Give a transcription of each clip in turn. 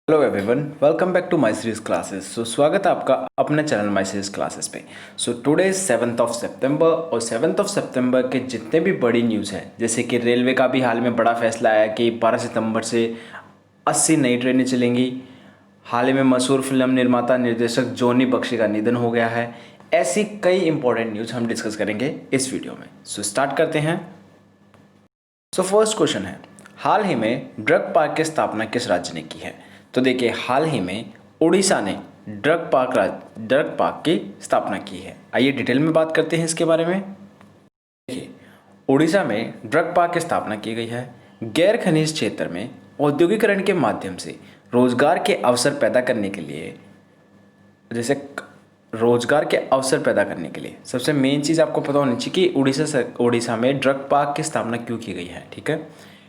Hello everyone, welcome back to my series classes. स्वागत है आपका अपने चैनल माय सीरीज क्लासेस पे। टुडे इज 7th ऑफ सितंबर और 7th ऑफ सितंबर के जितने भी बड़ी न्यूज़ है, जैसे कि रेलवे का भी हाल में बड़ा फैसला आया कि 12 सितंबर से 80 नई ट्रेनें चलेंगी। हाल ही में मशहूर फिल्म निर्माता निर्देशक जॉनी बख्शी का निधन हो गया है। ऐसी कई इंपॉर्टेंट न्यूज़ हम डिस्कस करेंगे इस वीडियो में। स्टार्ट करते हैं। फर्स्ट क्वेश्चन है, हाल ही में ड्रग पार्क की स्थापना किस राज्य ने की है? तो देखिए, हाल ही में उड़ीसा ने ड्रग पार्क की स्थापना की है। आइए डिटेल में बात करते हैं इसके बारे में। देखिए, उड़ीसा में ड्रग पार्क की स्थापना की गई है। गैर खनिज क्षेत्र में औद्योगिकरण के माध्यम से रोजगार के अवसर पैदा करने के लिए, सबसे मेन चीज़ आपको पता होनी चाहिए कि उड़ीसा में ड्रग पार्क की स्थापना क्यों की गई है। ठीक है,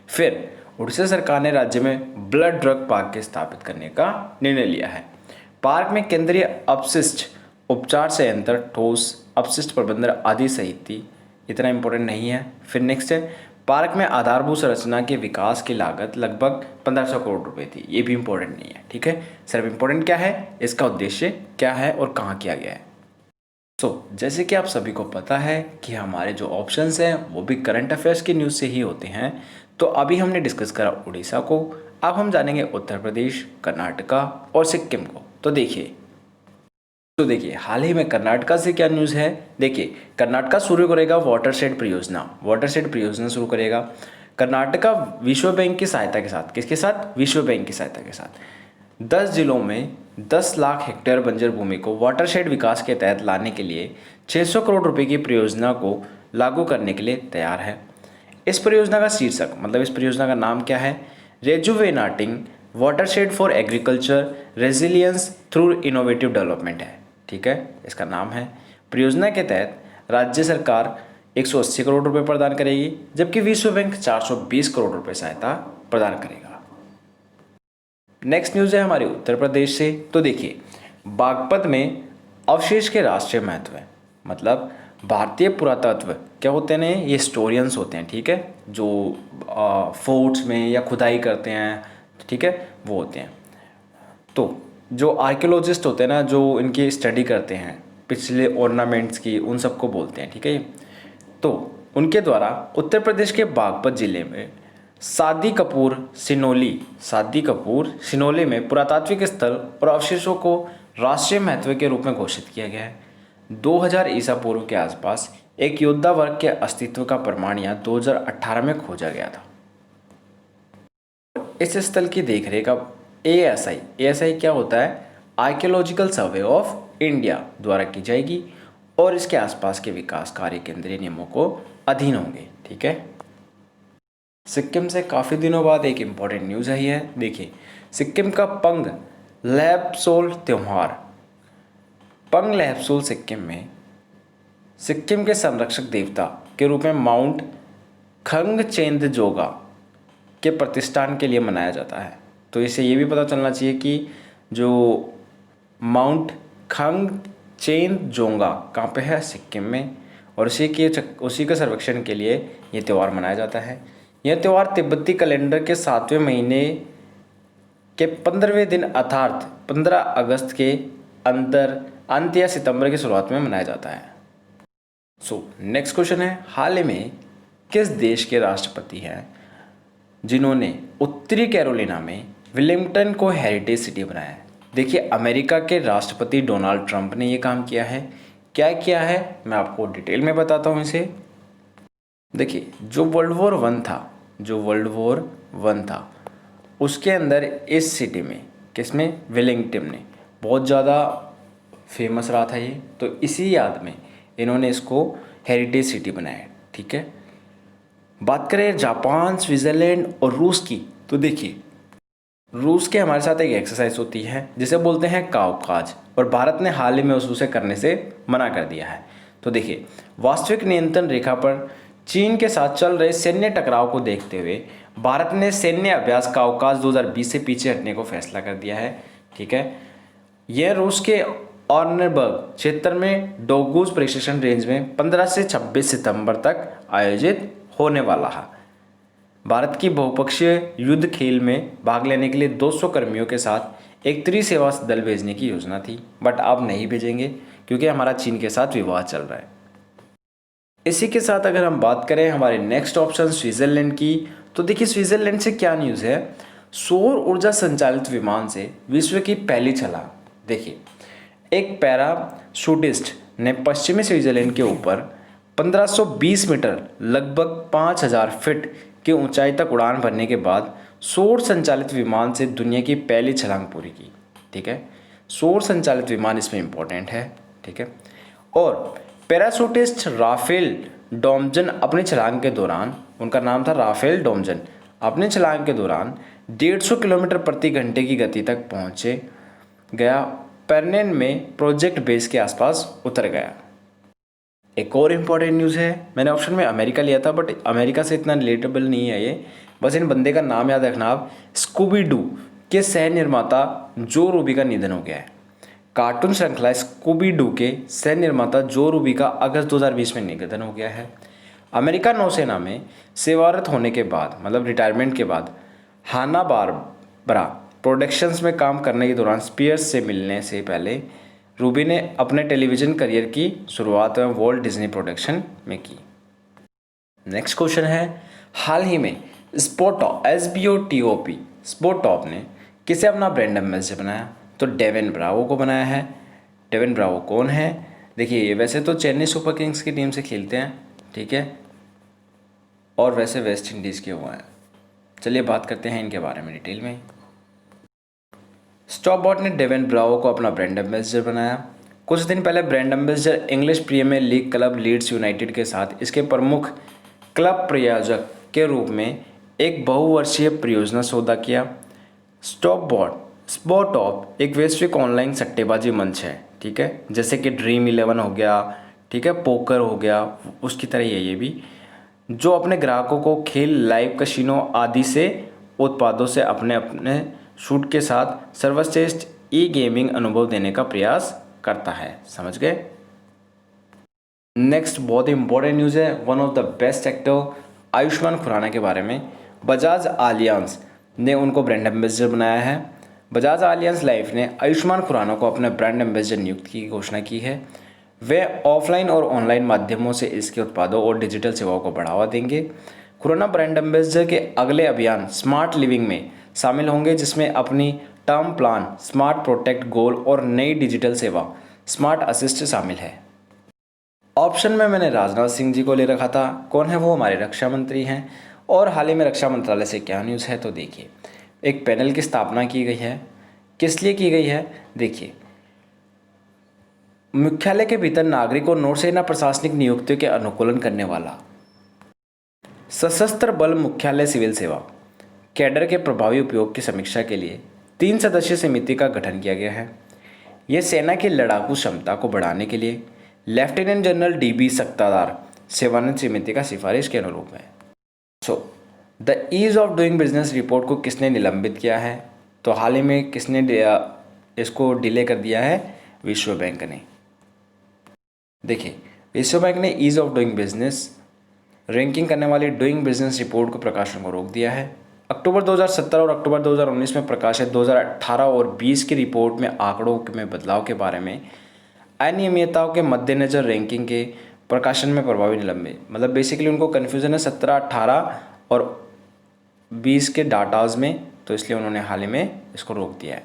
फिर उड़ीसा सरकार ने राज्य में ब्लड ड्रग पार्क के स्थापित करने का निर्णय लिया है। पार्क में केंद्रीय अपशिष्ट उपचार संयंत्र, ठोस अपशिष्ट प्रबंधन आदि सहित थी। इतना इंपॉर्टेंट नहीं है। फिर नेक्स्ट है, पार्क में आधारभूत संरचना के विकास की लागत लगभग 1500 करोड़ रुपए थी। ये भी इंपॉर्टेंट नहीं है। ठीक है, सिर्फ इंपॉर्टेंट क्या है, इसका उद्देश्य क्या है और कहाँ किया गया है। जैसे कि आप सभी को पता है कि हमारे जो ऑप्शंस हैं वो भी करंट अफेयर्स की न्यूज़ से ही होते हैं। तो अभी हमने डिस्कस करा उड़ीसा को, अब हम जानेंगे उत्तर प्रदेश, कर्नाटका और सिक्किम को। तो देखिए हाल ही में कर्नाटका से क्या न्यूज़ है। देखिए, कर्नाटका शुरू करेगा वाटरशेड परियोजना शुरू करेगा। कर्नाटका विश्व बैंक की सहायता के साथ, किसके साथ? विश्व बैंक की सहायता के साथ 10 जिलों में 10 लाख हेक्टेयर बंजर भूमि को वाटरशेड विकास के तहत लाने के लिए 600 करोड़ रुपए की परियोजना को लागू करने के लिए तैयार है। इस परियोजना का शीर्षक, मतलब इस परियोजना का नाम क्या है? Rejuvenating watershed for agriculture resilience through innovative development है। ठीक है, इसका नाम है। परियोजना के तहत राज्य सरकार 180 करोड़ रुपए प्रदान करेगी, जबकि विश्व बैंक 420 करोड़ रुपए सहायता प्रदान करेगा। नेक्स्ट न्यूज़ है हमारे उत्तर प्रदेश से। तो देखिए, बागपत में अवशेष के राष्ट्रीय महत्व है। मतलब भारतीय पुरातत्व क्या होते हैं, ये हिस्टोरियंस होते हैं। ठीक है, जो फोर्ट्स में या खुदाई करते हैं, ठीक है, वो होते हैं। तो जो आर्कियोलॉजिस्ट होते हैं ना, जो इनकी स्टडी करते हैं पिछले ऑर्नामेंट्स की, उन सबको बोलते हैं। ठीक है, तो उनके द्वारा उत्तर प्रदेश के बागपत जिले में सादी कपूर सिनोली में पुरातात्विक स्थल और अवशेषों को राष्ट्रीय महत्व के रूप में घोषित किया गया है। 2000 ईसा पूर्व के आसपास एक योद्धा वर्ग के अस्तित्व का प्रमाण यहाँ 2018 में खोजा गया था। इस स्थल की देखरेख अब एएसआई क्या होता है? आर्कियोलॉजिकल सर्वे ऑफ इंडिया द्वारा की जाएगी और इसके आसपास के विकास कार्य केंद्रीय नियमों को अधीन होंगे। ठीक है, सिक्किम से काफ़ी दिनों बाद एक इम्पॉर्टेंट न्यूज़ आई है। देखिए, सिक्किम का पंग लैपसोल त्यौहार। पंग लैपसोल सिक्किम के संरक्षक देवता के रूप में माउंट खंगचेंदजोगा के प्रतिष्ठान के लिए मनाया जाता है। तो इसे ये भी पता चलना चाहिए कि जो माउंट खंगचेंदजोंगा कहाँ पे है? सिक्किम में। और उसी के सर्वेक्षण के लिए ये त्यौहार मनाया जाता है। यह त्यौहार तिब्बती कैलेंडर के 7वें महीने के 15वें दिन अर्थात 15 अगस्त के अंत या सितंबर की शुरुआत में मनाया जाता है। नेक्स्ट क्वेश्चन है, हाल ही में किस देश के राष्ट्रपति हैं जिन्होंने उत्तरी कैरोलिना में विलिंगटन को हेरिटेज सिटी बनाया है? देखिए, अमेरिका के राष्ट्रपति डोनाल्ड ट्रंप ने ये काम किया है। क्या किया है, मैं आपको डिटेल में बताता हूँ इसे। देखिए, जो वर्ल्ड वॉर वन था उसके अंदर इस सिटी में, किसमें? विलिंगटन में बहुत ज़्यादा फेमस रहा था ये। तो इसी याद में इन्होंने इसको हेरिटेज सिटी बनाया। ठीक है, बात करें जापान, स्विट्ज़रलैंड और रूस की। तो देखिए, रूस के हमारे साथ एक एक्सरसाइज होती है जिसे बोलते हैं काउकाज, और भारत ने हाल ही में उसे करने से मना कर दिया है। तो देखिए, वास्तविक नियंत्रण रेखा पर चीन के साथ चल रहे सैन्य टकराव को देखते हुए भारत ने सैन्य अभ्यास काउकाज 2020 से पीछे हटने को फैसला कर दिया है। ठीक है, यह रूस के ऑर्नबर्ग क्षेत्र में डोगूज प्रशिक्षण रेंज में 15 से 26 सितंबर तक आयोजित होने वाला है। भारत की बहुपक्षीय युद्ध खेल में भाग लेने के लिए 200 कर्मियों के साथ एक त्रिसेवा दल भेजने की योजना थी, बट अब नहीं भेजेंगे क्योंकि हमारा चीन के साथ विवाद चल रहा है। इसी के साथ अगर हम बात करें हमारे नेक्स्ट ऑप्शन स्विट्जरलैंड की, तो देखिए स्विट्जरलैंड से क्या न्यूज़ है। सौर ऊर्जा संचालित विमान से विश्व की पहली छलांग। देखिए एक पैराशूटिस्ट ने पश्चिमी स्विट्जरलैंड के ऊपर 1520 मीटर लगभग 5000 फीट की ऊंचाई तक उड़ान भरने के बाद सौर संचालित विमान से दुनिया की पहली छलांग पूरी की। ठीक है, सौर संचालित विमान इसमें इंपॉर्टेंट है। ठीक है, और पैराशूटिस्ट राफेल डोमजन अपनी छलांग के दौरान, उनका नाम था राफेल डोमजन, अपनी छलांग के दौरान 150 किलोमीटर प्रति घंटे की गति तक पहुंचे गया, पेर्नेन में प्रोजेक्ट बेस के आसपास उतर गया। एक और इम्पॉर्टेंट न्यूज़ है, मैंने ऑप्शन में अमेरिका लिया था बट अमेरिका से इतना रिलेटेबल नहीं है ये, बस इन बंदे का नाम याद रखना आप। स्कूबी डू के सह निर्माता जो रूबी का निधन हो गया है। कार्टून श्रृंखला स्कूबी डू के सह निर्माता जो रूबी का अगस्त 2020 में निधन हो गया है। अमेरिका नौसेना में सेवारत होने के बाद, मतलब रिटायरमेंट के बाद, हाना बारबरा प्रोडक्शंस में काम करने के दौरान स्पियर्स से मिलने से पहले रूबी ने अपने टेलीविज़न करियर की शुरुआत वॉल्ट डिज्नी प्रोडक्शन में की। नेक्स्ट क्वेश्चन है, हाल ही में SBOTOP स्पोटॉप ने किसे अपना ब्रांड एम्बेसडर बनाया? तो डेविन ब्रावो को बनाया है। डेविन ब्रावो कौन है? देखिए ये वैसे तो चेन्नई सुपर किंग्स की टीम से खेलते हैं, ठीक है, और वैसे वेस्ट इंडीज़ के हुआ है। चलिए बात करते हैं इनके बारे में डिटेल में। स्टॉपबॉट ने डेविन ब्रावो को अपना ब्रांड एम्बेसडर बनाया। कुछ दिन पहले brand ambassador English Premier League club Leeds United के साथ इसके प्रमुख क्लब प्रायोजक के रूप में एक बहुवर्षीय परियोजना सौदा किया। स्पॉटॉप एक वैश्विक ऑनलाइन सट्टेबाजी मंच है, ठीक है, जैसे कि ड्रीम 11 हो गया, ठीक है, पोकर हो गया, उसकी तरह ये भी, जो अपने ग्राहकों को खेल, लाइव कसिनो आदि से उत्पादों से अपने अपने शूट के साथ सर्वश्रेष्ठ ई गेमिंग अनुभव देने का प्रयास करता है। समझ गए? नेक्स्ट बहुत ही इंपॉर्टेंट न्यूज़ है, one of the best actor Ayushmann Khurrana के बारे में। बजाज आलियांज ने उनको ब्रांड एम्बेसडर बनाया है। बजाज आलियांज लाइफ ने आयुष्मान खुराना को अपने ब्रांड एम्बेसडर नियुक्त की घोषणा की है। वे ऑफलाइन और ऑनलाइन माध्यमों से इसके उत्पादों और डिजिटल सेवाओं को बढ़ावा देंगे। खुराना ब्रांड एम्बेसडर के अगले अभियान स्मार्ट लिविंग में शामिल होंगे, जिसमें अपनी टर्म प्लान स्मार्ट प्रोटेक्ट गोल और नई डिजिटल सेवा स्मार्ट असिस्ट शामिल है। ऑप्शन में मैंने राजनाथ सिंह जी को ले रखा था। कौन है वो? हमारे रक्षा मंत्री हैं। और हाल ही में रक्षा मंत्रालय से क्या न्यूज़ है, तो देखिए एक पैनल की स्थापना की गई है। किस लिए की गई है? देखिए मुख्यालय के भीतर नागरिक और नौसेना प्रशासनिक नियुक्तियों के अनुकूलन करने वाला सशस्त्र बल मुख्यालय सिविल सेवा कैडर के प्रभावी उपयोग की समीक्षा के लिए 3 सदस्यीय समिति का गठन किया गया है। यह सेना की लड़ाकू क्षमता को बढ़ाने के लिए लेफ्टिनेंट जनरल DB सक्तादार सेवानिवृत्त समिति का सिफारिश के अनुरूप है। The ease of doing business report को किसने निलंबित किया है? तो हाल ही में किसने इसको डिले कर दिया है? विश्व बैंक ने। देखिए विश्व बैंक ने ease of doing business ranking करने वाली डूइंग बिजनेस रिपोर्ट को प्रकाशन को रोक दिया है। अक्टूबर 2017 और अक्टूबर 2019 में प्रकाशित 2018 और 20 की रिपोर्ट में आंकड़ों में बदलाव के बारे में अनियमितताओं के मद्देनजर रैंकिंग के प्रकाशन में प्रभावी निलंबित, मतलब बेसिकली उनको कन्फ्यूज़न है 17, 18 और 20 के डाटाज में, तो इसलिए उन्होंने हाल ही में इसको रोक दिया है।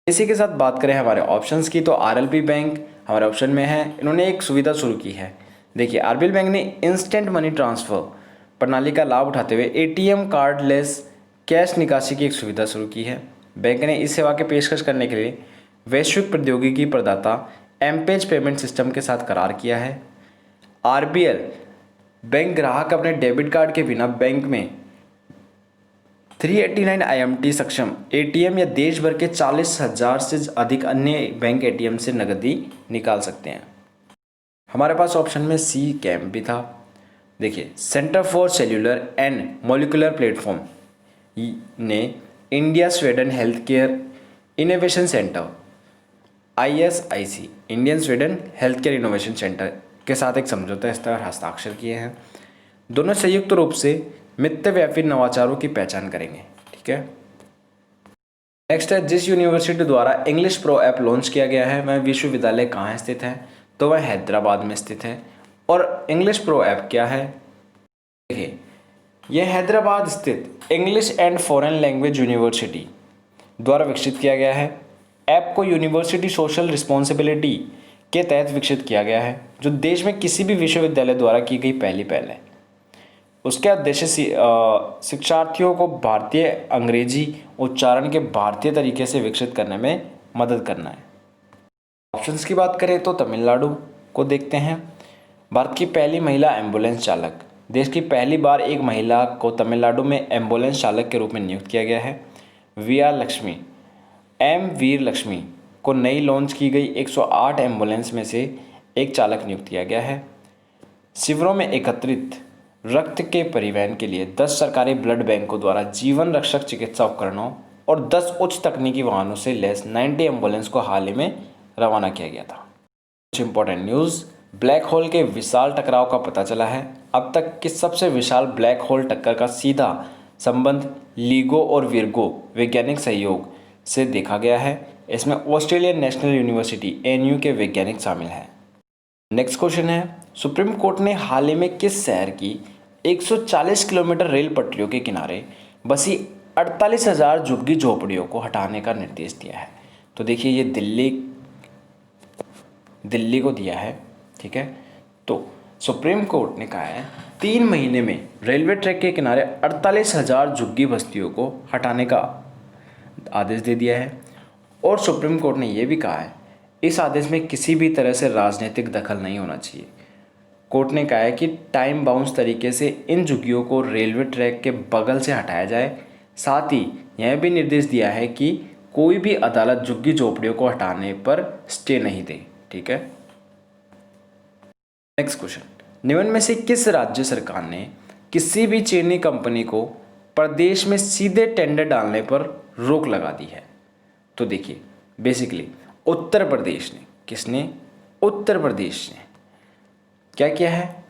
इसी के साथ बात करें हमारे ऑप्शंस की, तो RLB बैंक हमारे ऑप्शन में है। इन्होंने एक सुविधा शुरू की है। देखिए RBL बैंक ने इंस्टेंट मनी ट्रांसफ़र प्रणाली का लाभ उठाते हुए ATM कार्डलेस कैश निकासी की एक सुविधा शुरू की है। बैंक ने इस सेवा के पेशकश करने के लिए वैश्विक प्रौद्योगिकी प्रदाता एमपेज पेमेंट सिस्टम के साथ करार किया है। RBL बैंक ग्राहक अपने डेबिट कार्ड के बिना बैंक में 389 IMT सक्षम ATM या देश भर के 40,000 से अधिक अन्य बैंक ATM से नकदी निकाल सकते हैं। हमारे पास ऑप्शन में C कैम्प भी था। देखिए centre for cellular and molecular platform ने India Sweden health care innovation centre ISIC Indian Sweden health care innovation centre के साथ एक समझौता इस पर हस्ताक्षर किए हैं। दोनों संयुक्त रूप से मितव्यापी नवाचारों की पहचान करेंगे। ठीक है, नेक्स्ट है, जिस यूनिवर्सिटी द्वारा इंग्लिश प्रो ऐप लॉन्च किया गया है वह विश्वविद्यालय कहाँ स्थित है? तो वह हैदराबाद में स्थित है। और इंग्लिश प्रो ऐप क्या है? देखिए, यह हैदराबाद स्थित English and foreign language university द्वारा विकसित किया गया है। ऐप को यूनिवर्सिटी सोशल रिस्पॉन्सिबिलिटी के तहत विकसित किया गया है, जो देश में किसी भी विश्वविद्यालय द्वारा की गई पहली पहल है। उसका उद्देश्य शिक्षार्थियों को भारतीय अंग्रेजी उच्चारण के भारतीय तरीके से विकसित करने में मदद करना है। ऑप्शंस की बात करें तो तमिलनाडु को देखते हैं। भारत की पहली महिला एम्बुलेंस चालक, देश की पहली बार एक महिला को तमिलनाडु में एम्बुलेंस चालक के रूप में नियुक्त किया गया है। वीर लक्ष्मी को नई लॉन्च की गई 108 एम्बुलेंस में से एक चालक नियुक्त किया गया है। शिविरों में एकत्रित रक्त के परिवहन के लिए 10 सरकारी ब्लड बैंकों द्वारा जीवन रक्षक चिकित्सा उपकरणों और 10 उच्च तकनीकी वाहनों से लैस 90 एम्बुलेंस को हाल ही में रवाना किया गया था। कुछ इंपॉर्टेंट न्यूज़, ब्लैक होल के विशाल टकराव का पता चला है। अब तक की सबसे विशाल ब्लैक होल टक्कर का सीधा संबंध लीगो और विर्गो वैज्ञानिक सहयोग से देखा गया है। इसमें ऑस्ट्रेलियन नेशनल यूनिवर्सिटी एनयू के वैज्ञानिक शामिल हैं। नेक्स्ट क्वेश्चन है, सुप्रीम कोर्ट ने हाल ही में किस शहर की 140 किलोमीटर रेल पटरियों के किनारे बसी 48,000 झुग्गी झोपड़ियों को हटाने का निर्देश दिया है? तो देखिए, ये दिल्ली को दिया है। ठीक है, तो सुप्रीम कोर्ट ने कहा है 3 महीने में रेलवे ट्रैक के किनारे 48,000 झुग्गी बस्तियों को हटाने का आदेश दे दिया है। और सुप्रीम कोर्ट ने यह भी कहा है इस आदेश में किसी भी तरह से राजनीतिक दखल नहीं होना चाहिए। कोर्ट ने कहा है कि टाइम बाउंस तरीके से इन झुग्गियों को रेलवे ट्रैक के बगल से हटाया जाए। साथ ही यह भी निर्देश दिया है कि कोई भी अदालत झुग्गी झोपड़ियों को हटाने पर स्टे नहीं दे। ठीक है, नेक्स्ट क्वेश्चन, निम्न में से किस राज्य सरकार ने किसी भी चीनी कंपनी को प्रदेश में सीधे टेंडर डालने पर रोक लगा दी है? तो देखिए, बेसिकली उत्तर प्रदेश ने, किसने? उत्तर प्रदेश ने क्या किया है?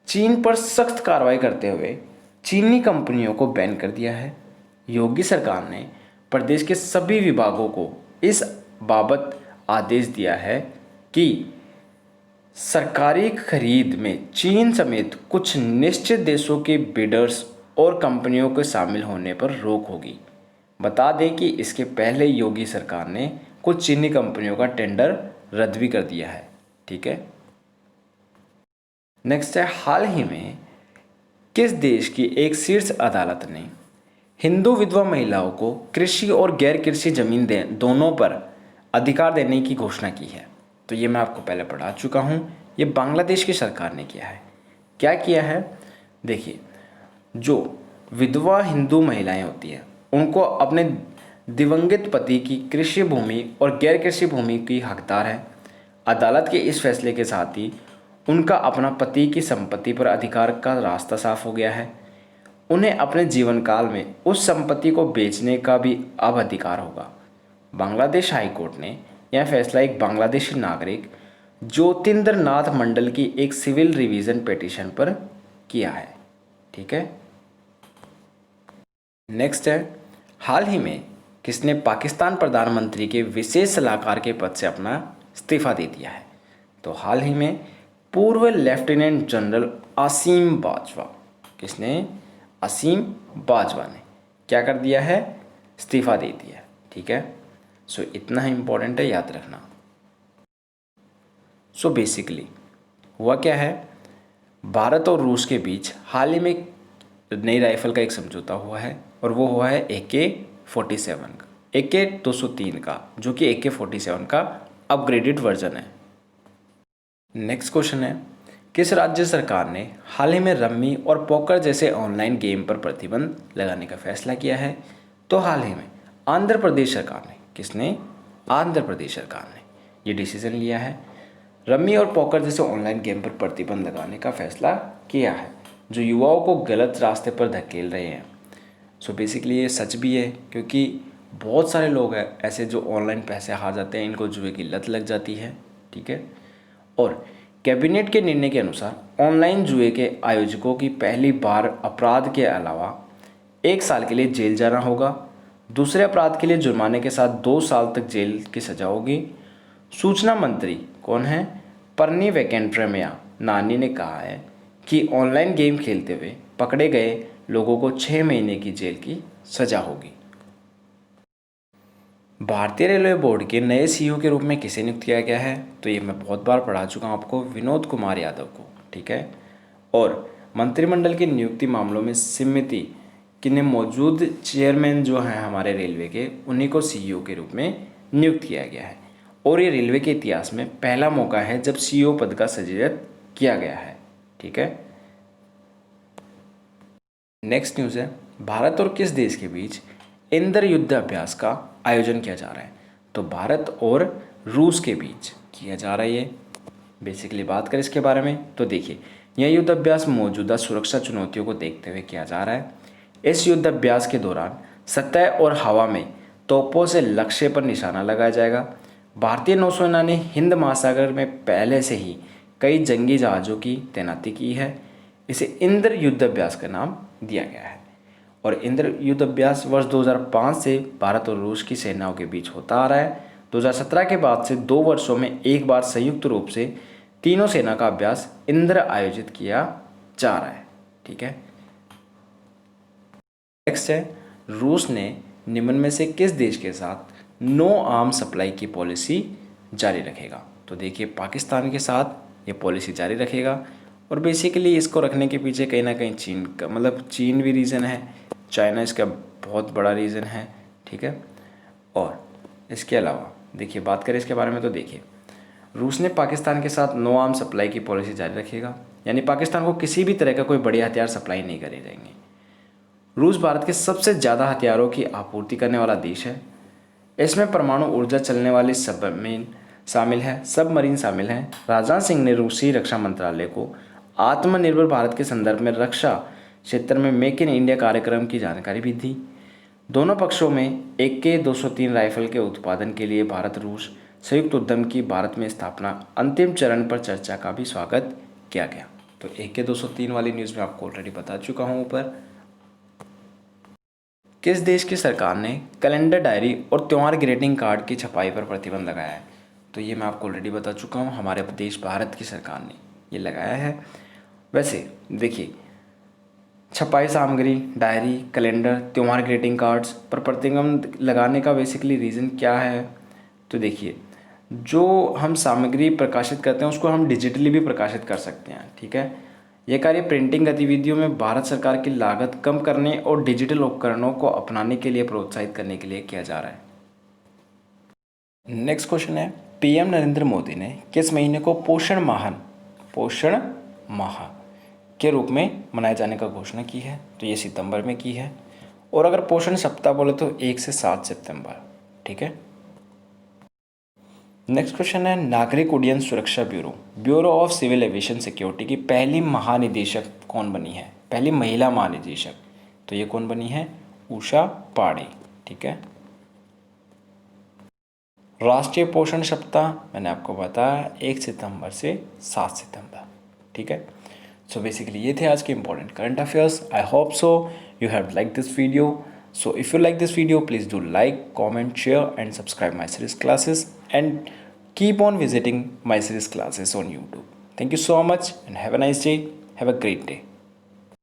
चीन पर सख्त कार्रवाई करते हुए चीनी कंपनियों को बैन कर दिया है। योगी सरकार ने प्रदेश के सभी विभागों को इस बाबत आदेश दिया है कि सरकारी खरीद में चीन समेत कुछ निश्चित देशों के बिडर्स और कंपनियों के शामिल होने पर रोक होगी। बता दें कि इसके पहले योगी सरकार ने कुछ चीनी कंपनियों का टेंडर रद्द भी कर दिया है। ठीक है, नेक्स्ट है, हाल ही में किस देश की एक शीर्ष अदालत ने हिंदू विधवा महिलाओं को कृषि और गैर कृषि जमीन दोनों पर अधिकार देने की घोषणा की है? तो ये मैं आपको पहले पढ़ा चुका हूँ। ये बांग्लादेश की सरकार ने किया है। क्या किया है? देखिए, जो विधवा हिंदू महिलाएं होती हैं उनको अपने दिवंगत पति की कृषि भूमि और गैर कृषि भूमि की हकदार है। अदालत के इस फैसले के साथ ही उनका अपना पति की संपत्ति पर अधिकार का रास्ता साफ हो गया है। उन्हें अपने जीवन काल में उस संपत्ति को बेचने का भी अब अधिकार होगा। बांग्लादेश हाई कोर्ट ने यह फैसला एक बांग्लादेशी नागरिक ज्योतिंदर नाथ मंडल की एक सिविल रिवीजन पिटीशन पर किया है। ठीक है, नेक्स्ट है, हाल ही में किसने पाकिस्तान प्रधानमंत्री के विशेष सलाहकार के पद से अपना इस्तीफा दे दिया है? तो हाल ही में पूर्व लेफ्टिनेंट जनरल असीम बाजवा, किसने? असीम बाजवा ने क्या कर दिया है? इस्तीफा दे दिया। ठीक है, सो इतना ही इम्पोर्टेंट है, याद रखना। सो बेसिकली हुआ क्या है, भारत और रूस के बीच हाल ही में नई राइफल का एक समझौता हुआ है और वो हुआ है AK-47 का, AK-203 का, जो कि AK-47 का अपग्रेडेड वर्जन है। नेक्स्ट क्वेश्चन है, किस राज्य सरकार ने हाल ही में रम्मी और पोकर जैसे ऑनलाइन गेम पर प्रतिबंध लगाने का फैसला किया है? तो हाल ही में आंध्र प्रदेश सरकार ने, किसने? आंध्र प्रदेश सरकार ने ये डिसीजन लिया है। रम्मी और पोकर जैसे ऑनलाइन गेम पर प्रतिबंध लगाने का फैसला किया है, जो युवाओं को गलत रास्ते पर धकेल रहे हैं। सो बेसिकली ये सच भी है, क्योंकि बहुत सारे लोग हैं ऐसे जो ऑनलाइन पैसे हार जाते हैं, इनको जुए की लत लग जाती है। ठीक है, और कैबिनेट के निर्णय के अनुसार ऑनलाइन जुए के आयोजकों की पहली बार अपराध के अलावा 1 साल के लिए जेल जाना होगा। दूसरे अपराध के लिए जुर्माने के साथ 2 साल तक जेल की सजा होगी। सूचना मंत्री कौन है? परनी वेंकटरमया नानी ने कहा है कि ऑनलाइन गेम खेलते हुए पकड़े गए लोगों को 6 महीने की जेल की सजा होगी। भारतीय रेलवे बोर्ड के नए सीईओ के रूप में किसे नियुक्त किया गया है? तो ये मैं बहुत बार पढ़ा चुका हूँ आपको, विनोद कुमार यादव को, ठीक है। और मंत्रिमंडल की नियुक्ति मामलों में समिति कि ने मौजूद चेयरमैन जो हैं हमारे रेलवे के, उन्हीं को सीईओ के रूप में नियुक्त किया गया है। और ये रेलवे के इतिहास में पहला मौका है जब सीईओ पद का सृजन किया गया है, ठीक है। नेक्स्ट न्यूज़ है, भारत और किस देश के बीच इंद्र युद्ध अभ्यास का आयोजन किया जा रहा है? तो भारत और रूस के बीच किया जा रहा है ये। बेसिकली बात करें इसके बारे में तो देखिए, यह युद्ध अभ्यास मौजूदा सुरक्षा चुनौतियों को देखते हुए किया जा रहा है। इस युद्ध अभ्यास के दौरान सतह और हवा में तोपों से लक्ष्य पर निशाना लगाया जाएगा। भारतीय नौसेना ने हिंद महासागर में पहले से ही कई जंगी जहाज़ों की तैनाती की है। इसे इंद्र युद्ध अभ्यास का नाम दिया गया है। और इंद्र युद्ध अभ्यास वर्ष 2005 से भारत और रूस की सेनाओं के बीच होता आ रहा है। 2017 के बाद से 2 वर्षों में एक बार संयुक्त रूप से तीनों सेना का अभ्यास इंद्र आयोजित किया जा रहा है, ठीक है। नेक्स्ट है, रूस ने निम्न में से किस देश के साथ नो आर्म सप्लाई की पॉलिसी जारी रखेगा? तो देखिए, पाकिस्तान के साथ ये पॉलिसी जारी रखेगा। और बेसिकली इसको रखने के पीछे कहीं ना कहीं चीन का, मतलब चीन भी रीज़न है, चाइना इसका बहुत बड़ा रीज़न है, ठीक है। और इसके अलावा देखिए, बात करें इसके बारे में तो देखिए, रूस ने पाकिस्तान के साथ नो आर्म सप्लाई की पॉलिसी जारी रखेगा, यानी पाकिस्तान को किसी भी तरह का कोई बड़े हथियार सप्लाई नहीं करे जाएंगे। रूस भारत के सबसे ज़्यादा हथियारों की आपूर्ति करने वाला देश है। इसमें परमाणु ऊर्जा चलने वाली सबमरीन शामिल हैं। राजनाथ सिंह ने रूसी रक्षा मंत्रालय को आत्मनिर्भर भारत के संदर्भ में रक्षा क्षेत्र में मेक इन इंडिया कार्यक्रम की जानकारी भी दी। दोनों पक्षों में AK-203 राइफल के उत्पादन के लिए भारत रूस संयुक्त उद्यम की भारत में स्थापना अंतिम चरण पर चर्चा का भी स्वागत किया गया। तो AK-203 वाली न्यूज़ में आपको ऑलरेडी बता चुका हूँ ऊपर। किस देश की सरकार ने कैलेंडर डायरी और त्योहार ग्रीटिंग कार्ड की छपाई पर प्रतिबंध लगाया है? तो ये मैं आपको ऑलरेडी बता चुका हूँ, हमारे देश भारत की सरकार ने ये लगाया है। वैसे देखिए, छपाई सामग्री, डायरी, कैलेंडर, त्योहार ग्रीटिंग कार्ड्स पर प्रतिबंध लगाने का बेसिकली रीज़न क्या है? तो देखिए, जो हम सामग्री प्रकाशित करते हैं उसको हम डिजिटली भी प्रकाशित कर सकते हैं, ठीक है। यह कार्य प्रिंटिंग गतिविधियों में भारत सरकार की लागत कम करने और डिजिटल उपकरणों को अपनाने के लिए प्रोत्साहित करने के लिए किया जा रहा है। नेक्स्ट क्वेश्चन है, PM नरेंद्र मोदी ने किस महीने को पोषण माह के रूप में मनाए जाने का घोषणा की है? तो ये सितंबर में की है। और अगर पोषण सप्ताह बोले तो 1 से 7 सितंबर, ठीक है। नेक्स्ट क्वेश्चन है, नागरिक उड्डयन सुरक्षा bureau of civil aviation security की पहली महानिदेशक कौन बनी है? पहली महिला महानिदेशक, तो ये कौन बनी है? उषा पाड़े, ठीक है। राष्ट्रीय पोषण सप्ताह मैंने आपको बताया 1 सितंबर से 7 सितंबर, ठीक है। सो बेसिकली ये थे आज के important current affairs. I hope so you have like this video. So if you like this video, please do like, comment, share and subscribe my series classes and keep on visiting my series classes on YouTube. Thank you so much and have a nice day. Have a great day.